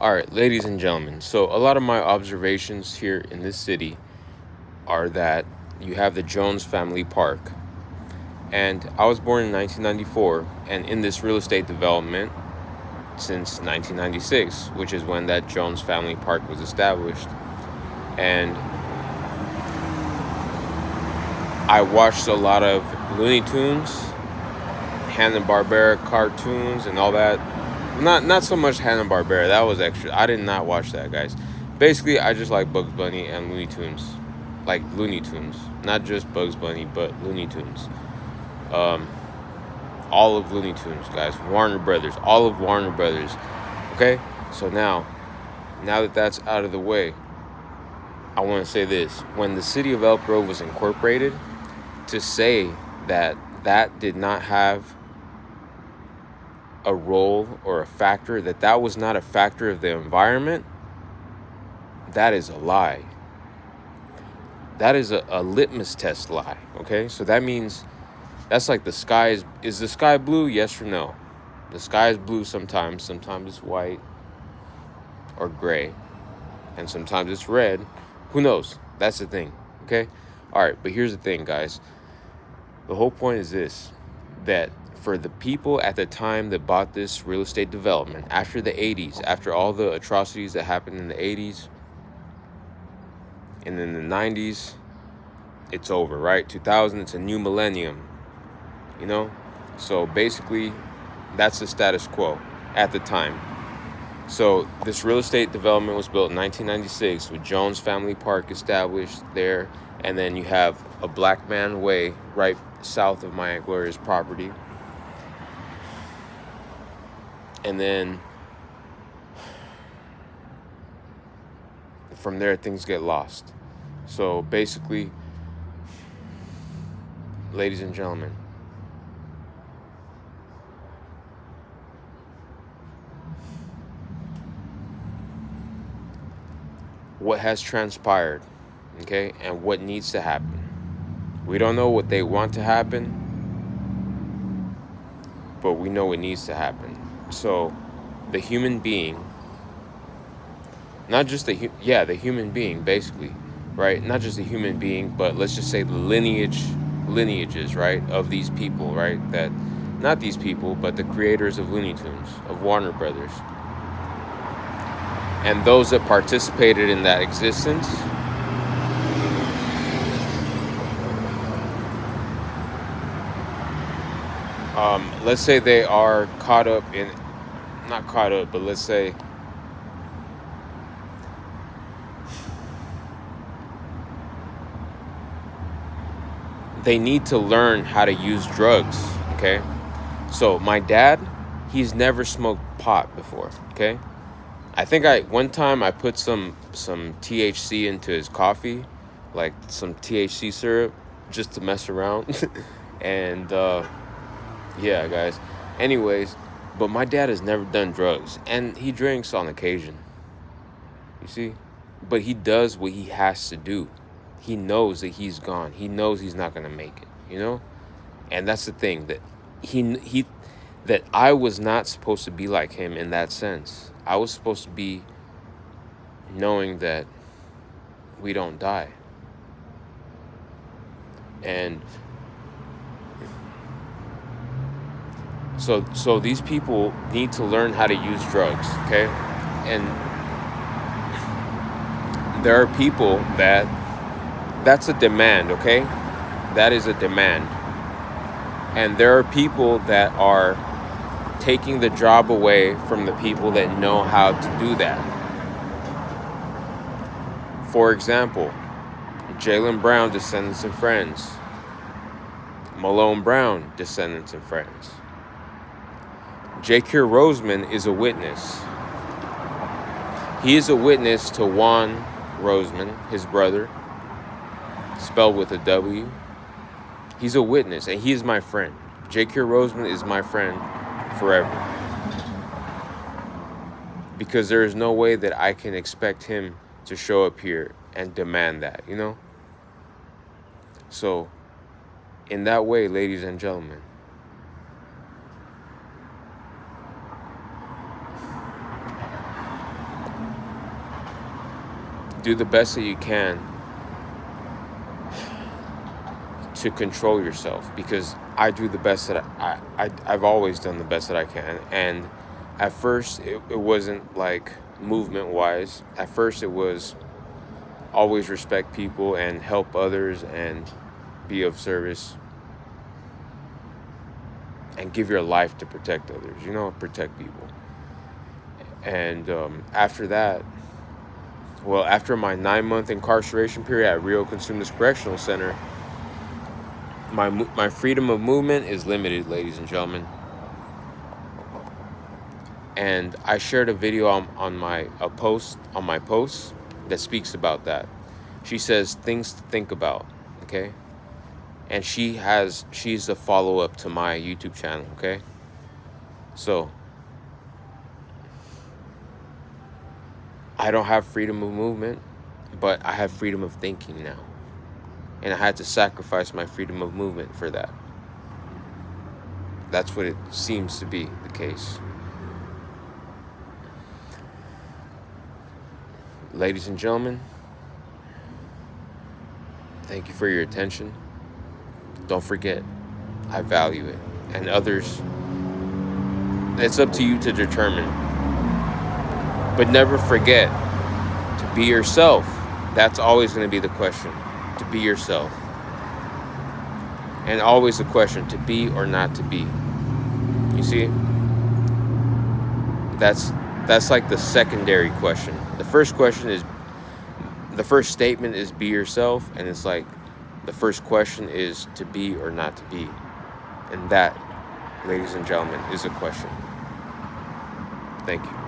All right, ladies and gentlemen. So, a lot of my observations here in this city are that you have the Jones Family Park. And I was born in 1994 and in this real estate development since 1996, which is when that Jones Family Park was established. And I watched a lot of Looney Tunes, Hanna-Barbera cartoons, and all that. Not so much Hanna-Barbera. That was extra. I did not watch that, guys. Basically, I just like Bugs Bunny and Looney Tunes. Like Looney Tunes. Not just Bugs Bunny, but Looney Tunes. Um, all of Looney Tunes, guys. Warner Brothers. All of Warner Brothers. Okay? So now that that's out of the way, I want to say this. When the city of Elk Grove was incorporated, to say that that did not have a role or a factor, that was not a factor of the environment, that is a lie. That is a litmus test lie, okay? So that means that's like the sky is the sky blue, yes or no? The sky is blue sometimes it's white or gray, and sometimes it's red. Who knows? That's the thing, okay? All right, but here's the thing, guys. The whole point is this, that for the people at the time that bought this real estate development after the 80s, after all the atrocities that happened in the 80s and in the 90s, it's over, right? 2000, it's a new millennium, you know? So basically, that's the status quo at the time. So this real estate development was built in 1996 with Jones Family Park established there. And then you have a Black Man Way right south of my Aunt Gloria's property. And then from there, things get lost. So basically, ladies and gentlemen, what has transpired, okay, and what needs to happen. We don't know what they want to happen, but we know what needs to happen. So the human being, not just the human being, basically, right? Not just the human being, but let's just say the lineages, right, of these people, right? That not these people, but the creators of Looney Tunes, of Warner Brothers, and those that participated in that existence. Let's say they are caught up in, not caught up, but let's say they need to learn how to use drugs, okay? So my dad, he's never smoked pot before, okay? I think one time I put some THC into his coffee, like some THC syrup, just to mess around. And yeah, guys. Anyways, but my dad has never done drugs, and he drinks on occasion. You see? But he does what he has to do. He knows that he's gone. He knows he's not going to make it, you know? And that's the thing, that he that I was not supposed to be like him in that sense. I was supposed to be knowing that we don't die. And so these people need to learn how to use drugs, okay? And there are people that's a demand, okay? That is a demand. And there are people that are taking the job away from the people that know how to do that. For example, Jaylen Brown, Descendants and Friends. Malone Brown, Descendants and Friends. J.K. Roseman is a witness. He is a witness to Juan Roseman, his brother, spelled with a W. He's a witness, and he is my friend. J.K. Roseman is my friend forever. Because there is no way that I can expect him to show up here and demand that, you know? So, in that way, ladies and gentlemen, do the best that you can to control yourself, because I do the best that I've always done the best that I can. And at first it wasn't like movement wise. At first it was always respect people and help others and be of service and give your life to protect others, protect people. And after that, well, after my 9-month incarceration period at Rio Consumnes Correctional Center, my freedom of movement is limited, ladies and gentlemen. And I shared a video on my post that speaks about that. She says things to think about, okay? And she's a follow-up to my YouTube channel, okay? So I don't have freedom of movement, but I have freedom of thinking now. And I had to sacrifice my freedom of movement for that. That's what it seems to be the case. Ladies and gentlemen, thank you for your attention. Don't forget, I value it. And others, it's up to you to determine. But never forget to be yourself. That's always going to be the question. To be yourself. And always the question, to be or not to be. You see? That's like the secondary question. The first statement is be yourself, and it's like the first question is to be or not to be. And that, ladies and gentlemen, is a question. Thank you.